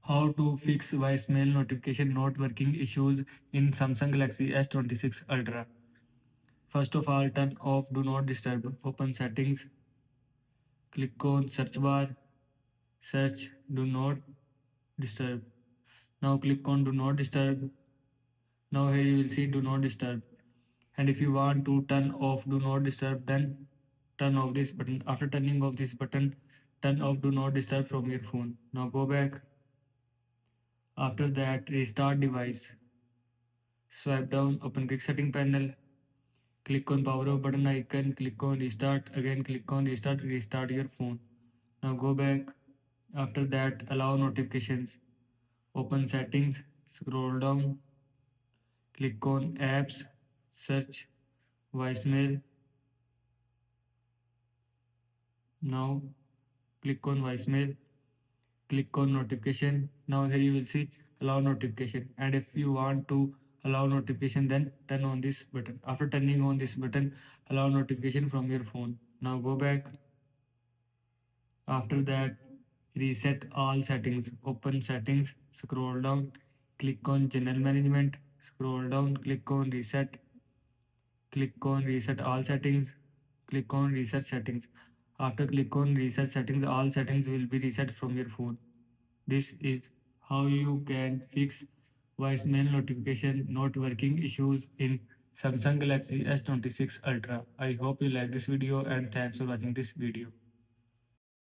How to fix voicemail notification not working issues in Samsung Galaxy S26 Ultra. First of all, turn off Do Not Disturb. Open Settings. Click on Search bar. Search Do Not Disturb. Now click on Do Not Disturb. Now here you will see Do Not Disturb. And if you want to turn off Do Not Disturb, then turn off this button. After turning off this button, turn off Do Not Disturb from your phone. Now go back. After that, restart device. Swipe down, open quick setting panel. Click on power off button icon, click on restart, again click on restart, restart your phone. Now go back. After that, allow notifications. Open settings, scroll down, click on apps, search voicemail. Now click on voicemail, click on notification. Now here you will see allow notification. And if you want to allow notification, then turn on this button. After turning on this button, allow notification from your phone. Now go back. After that, reset all settings. Open settings, scroll down, click on general management, scroll down, click on reset, click on reset all settings, click on reset settings. After click on reset settings, all settings will be reset from your phone. This is how you can fix voicemail notification not working issues in Samsung Galaxy S26 Ultra. I hope you like this video and thanks for watching this video.